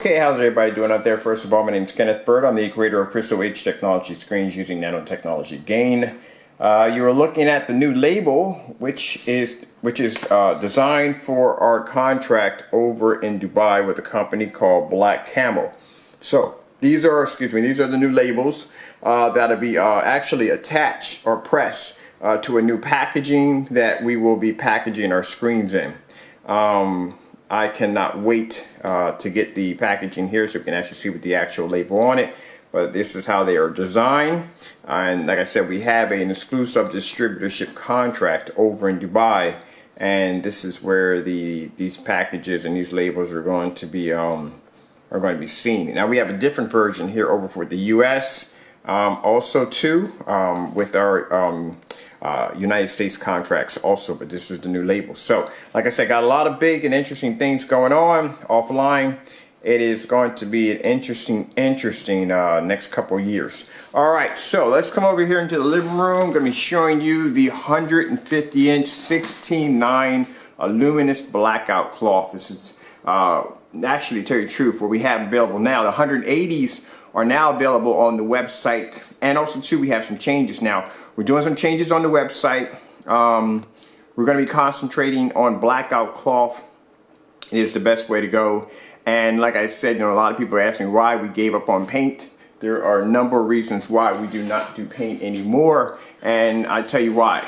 Okay, how's everybody doing out there? First of all, my name is Kenneth Bird. I'm the creator of Crystal H Technology Screens using nanotechnology gain. You are looking at the new label, which is designed for our contract over in Dubai with a company called Black Camel. So these are the new labels that'll be actually attached or pressed to a new packaging that we will be packaging our screens in. I cannot wait to get the packaging here so you can actually see with the actual label on it. But this is how they are designed. And like I said, we have an exclusive distributorship contract over in Dubai. And this is where these packages and these labels are going to be seen. Now we have a different version here over for the US. Also too, with our United States contracts also, but this is the new label. So like I said, got a lot of big and interesting things going on offline. It is going to be an interesting next couple of years. All right, so let's come over here into the living room. I'm going to be showing you the 150-inch 16:9 luminous blackout cloth. This is actually, to tell you the truth, what we have available now. The 180s are now available on the website, and also too, we have some changes now. We're doing some changes on the website. We're going to be concentrating on blackout cloth. It is the best way to go. And like I said, a lot of people are asking why we gave up on paint. There are a number of reasons why we do not do paint anymore, and I tell you why.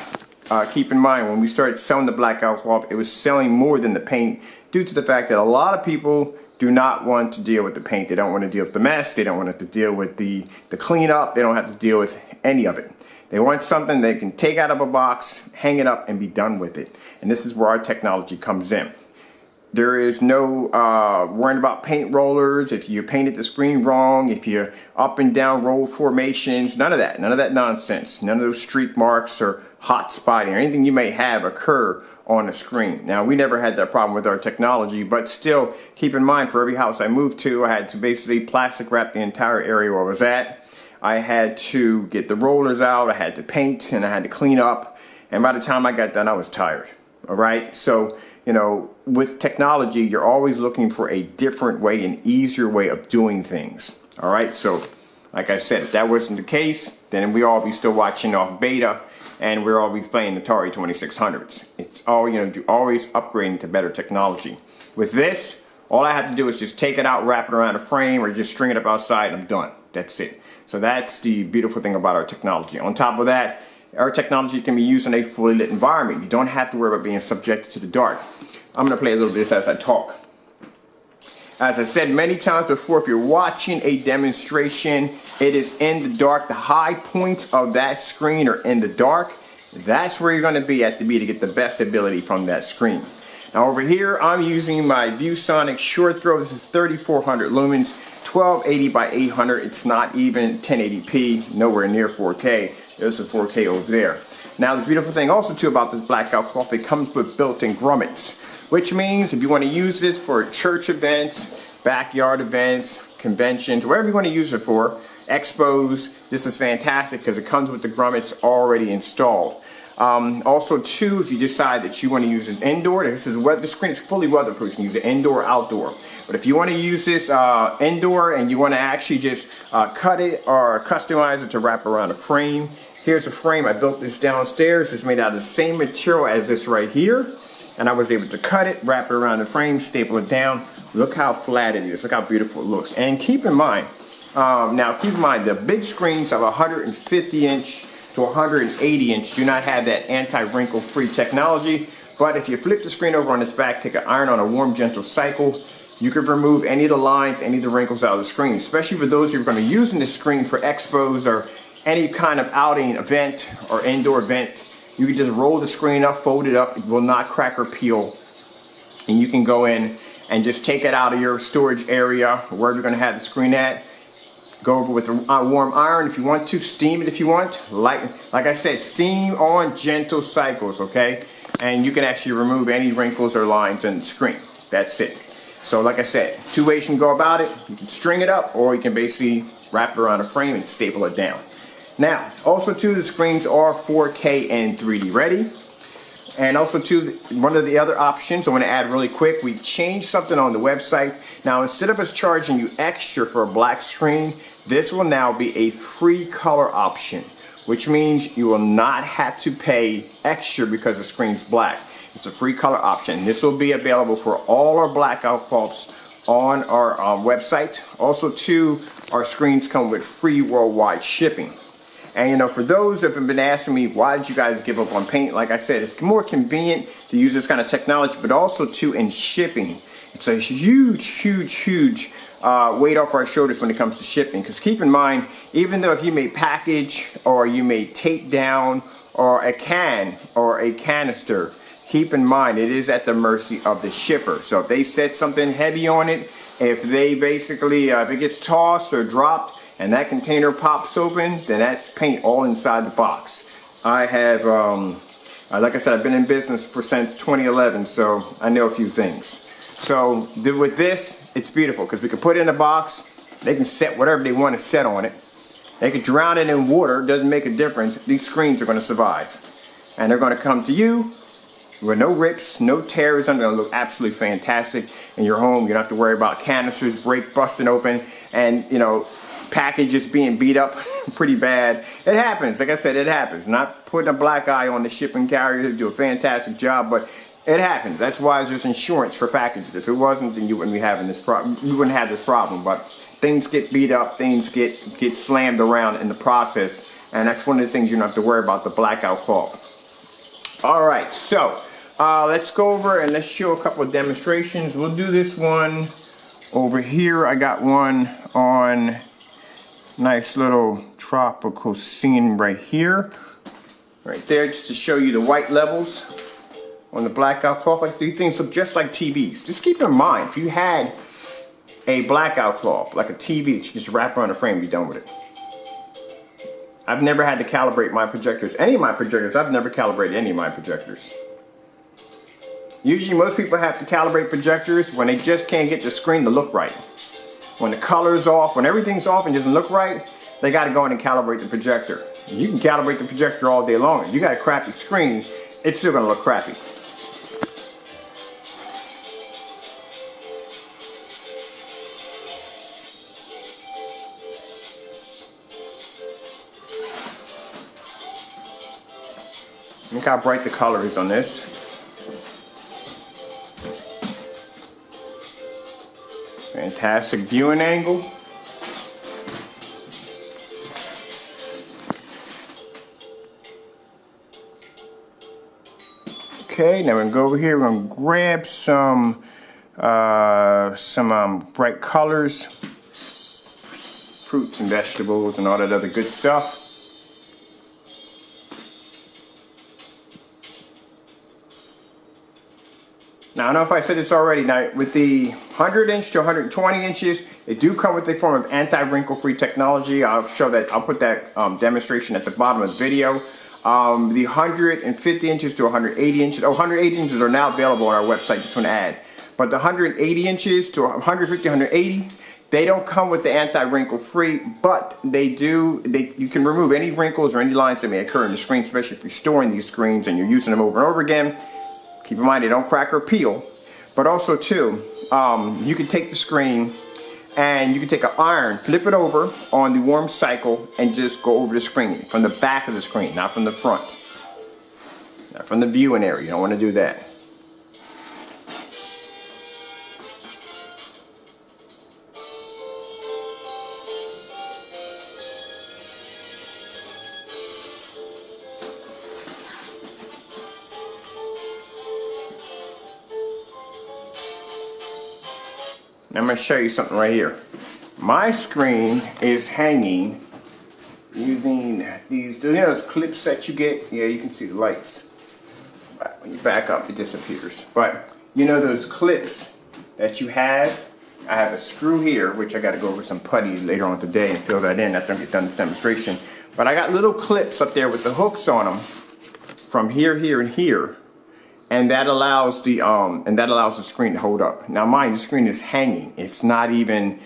Keep in mind, when we started selling the blackout cloth, it was selling more than the paint due to the fact that a lot of people do not want to deal with the paint. They don't want to deal with the mess. They don't want to deal with the cleanup. They don't have to deal with any of it. They want something they can take out of a box, hang it up, and be done with it. And this is where our technology comes in. There is no worrying about paint rollers, if you painted the screen wrong, if you're up and down roll formations, none of that nonsense. None of those streak marks or hot spotting or anything you may have occur on the screen. Now, we never had that problem with our technology, but still keep in mind, for every house I moved to, I had to basically plastic wrap the entire area where I was at. I had to get the rollers out, I had to paint, and I had to clean up. And by the time I got done, I was tired. All right, so with technology, you're always looking for a different way, an easier way of doing things. All right, so like I said, if that wasn't the case, then we all be still watching off beta, and we're all be playing Atari 2600s. It's all, you're always upgrading to better technology. With this, all I have to do is just take it out, wrap it around a frame, or just string it up outside, and I'm done. That's it. So that's the beautiful thing about our technology. On top of that, our technology can be used in a fully lit environment. You don't have to worry about being subjected to the dark. I'm going to play a little bit of this as I talk. As I said many times before, if you're watching a demonstration, it is in the dark. The high points of that screen are in the dark. That's where you're going to be at to get the best ability from that screen. Now over here, I'm using my ViewSonic short throw. This is 3400 lumens, 1280 by 800. It's not even 1080p, nowhere near 4K. There's a 4K over there. Now the beautiful thing also too about this blackout cloth, it comes with built-in grommets, which means if you want to use this for church events, backyard events, conventions, whatever you want to use it for, expos, this is fantastic because it comes with the grommets already installed. Also too, if you decide that you want to use this indoor, the screen is fully weatherproof. You can use it indoor, outdoor. But if you want to use this indoor and you want to actually just cut it or customize it to wrap around a frame, here's a frame. I built this downstairs. It's made out of the same material as this right here. And I was able to cut it, wrap it around the frame, staple it down. Look how flat it is. Look how beautiful it looks. And keep in mind, the big screens of 150-inch to 180-inch do not have that anti-wrinkle free technology. But if you flip the screen over on its back, take an iron on a warm, gentle cycle, you can remove any of the lines, any of the wrinkles out of the screen, especially for those who are going to be using this screen for expos or any kind of outing event or indoor event. You can just roll the screen up, fold it up, it will not crack or peel. And you can go in and just take it out of your storage area, wherever you're going to have the screen at. Go over with a warm iron if you want to, steam it if you want. Like I said, steam on gentle cycles, okay? And you can actually remove any wrinkles or lines in the screen. That's it. So like I said, two ways you can go about it. You can string it up, or you can basically wrap it around a frame and staple it down. Now, also too, the screens are 4K and 3D ready. And also too, one of the other options I want to add really quick, we changed something on the website. Now instead of us charging you extra for a black screen, this will now be a free color option, which means you will not have to pay extra because the screen's black. It's a free color option. This will be available for all our blackout cloths on our website. Also too, our screens come with free worldwide shipping. And you know, for those that have been asking me, why did you guys give up on paint? Like I said, it's more convenient to use this kind of technology, but also too in shipping. It's a huge weight off our shoulders when it comes to shipping. Because keep in mind, even though if you may package or you may tape down or a can or a canister, keep in mind it is at the mercy of the shipper. So if they set something heavy on it, if they basically, if it gets tossed or dropped, and that container pops open, then that's paint all inside the box. I have, like I said, I've been in business since 2011, so I know a few things. So with this, it's beautiful because we can put it in a box. They can set whatever they want to set on it. They can drown it in water. It doesn't make a difference. These screens are going to survive. And they're going to come to you with no rips, no tears. They're going to look absolutely fantastic in your home. You don't have to worry about canisters busting open and, you know, packages being beat up pretty bad. It happens. Like I said, it happens. Not putting a black eye on the shipping carrier. They do a fantastic job, but it happens. That's why there's insurance for packages. If it wasn't, then you wouldn't be having this problem. You wouldn't have this problem. But things get beat up. Things get slammed around in the process, and that's one of the things you don't have to worry about, the blackout cloth. All right, so let's go over and let's show a couple of demonstrations. We'll do this one over here. I got one on nice little tropical scene right here, right there, just to show you the white levels on the blackout cloth. Like these things look just like TVs. Just keep in mind, if you had a blackout cloth like a TV, you just wrap around the frame, be done with it. I've never had to calibrate my projectors. Any of my projectors, I've never calibrated any of my projectors. Usually most people have to calibrate projectors when they just can't get the screen to look right. When the color's off, when everything's off and doesn't look right, they got to go in and calibrate the projector. You can calibrate the projector all day long. If you got a crappy screen, it's still going to look crappy. Look how bright the color is on this. Fantastic viewing angle. Okay, now we're gonna go over here. We're gonna grab some bright colors, fruits and vegetables, and all that other good stuff. Now, I don't know if I said this already. Now, with the 100 inch to 120 inches, they do come with a form of anti-wrinkle free technology. I'll show that. I'll put that demonstration at the bottom of the video. The 150 inches to 180 inches. 180 inches are now available on our website. Just want to add. But the 180 inches to 150, 180, they don't come with the anti-wrinkle free, but they do. You can remove any wrinkles or any lines that may occur in the screen, especially if you're storing these screens and you're using them over and over again. Keep in mind they don't crack or peel. But also too, you can take the screen and you can take an iron, flip it over on the warm cycle, and just go over the screen from the back of the screen, not from the front, not from the viewing area. You don't want to do that. I'm going to show you something right here. My screen is hanging using these, you know, those clips that you get. Yeah, you can see the lights. When you back up, it disappears. But you know those clips that you have? I have a screw here, which I got to go over some putty later on today and fill that in after I get done with the demonstration. But I got little clips up there with the hooks on them from here, here, and here. And that allows the screen to hold up. Now mind, the screen is hanging. It's not even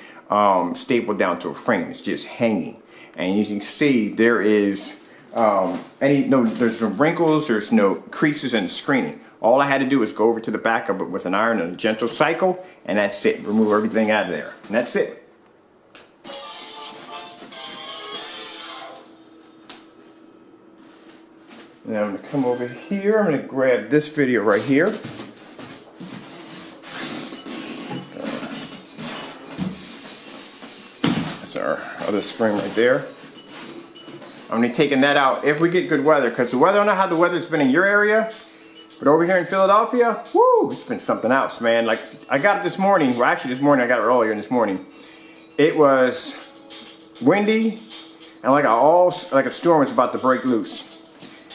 stapled down to a frame. It's just hanging. And you can see there is there's no wrinkles, there's no creases in the screening. All I had to do was go over to the back of it with an iron and a gentle cycle, and that's it. Remove everything out of there, and that's it. Now I'm going to come over here. I'm going to grab this video right here. That's our other spring right there. I'm going to be taking that out if we get good weather, because the weather, I don't know how the weather's been in your area, but over here in Philadelphia, whoo, it's been something else, man. Like, I got it this morning. Well, actually this morning, I got it earlier this morning. It was windy and like a storm was about to break loose.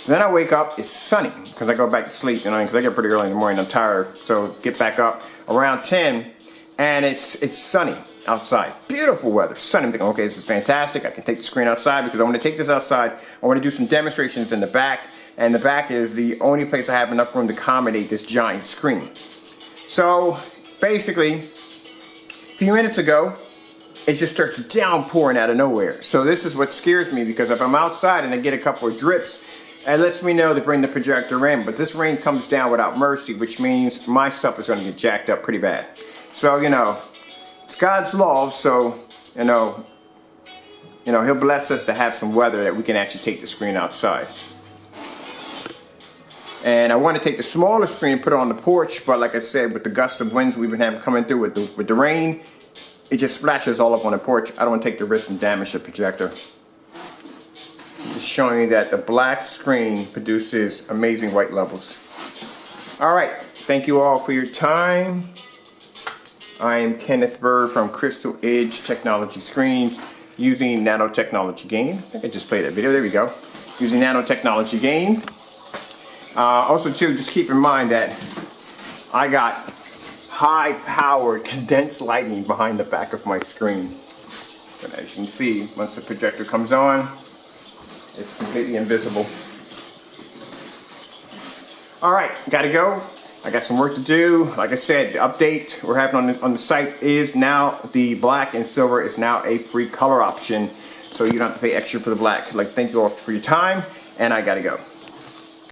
Then I wake up, it's sunny, because I go back to sleep, you know, because I get pretty early in the morning, I'm tired, so get back up around 10, and it's sunny outside. Beautiful weather, sunny. I'm thinking, okay, this is fantastic. I can take the screen outside, because I want to take this outside. I want to do some demonstrations in the back, and the back is the only place I have enough room to accommodate this giant screen. So, basically, a few minutes ago, it just starts downpouring out of nowhere. So this is what scares me, because if I'm outside and I get a couple of drips, it lets me know to bring the projector in, but this rain comes down without mercy, which means my stuff is going to get jacked up pretty bad. So, you know, it's God's law, so, you know, He'll bless us to have some weather that we can actually take the screen outside. And I want to take the smaller screen and put it on the porch, but like I said, with the gust of winds we've been having coming through with the rain, it just splashes all up on the porch. I don't want to take the risk and damage the projector. Just showing you that the black screen produces amazing white levels. Alright, thank you all for your time. I am Kenneth Bird from Crystal Edge Technology Screens using nanotechnology gain. I think I just played that video, there we go. Using nanotechnology gain. Also too, just keep in mind that I got high-powered condensed lighting behind the back of my screen. But as you can see, once the projector comes on, it's completely invisible. Alright, gotta go. I got some work to do. Like I said, the update we're having on the site is now the black and silver is now a free color option. So you don't have to pay extra for the black. Like, thank you all for your time, and I gotta go.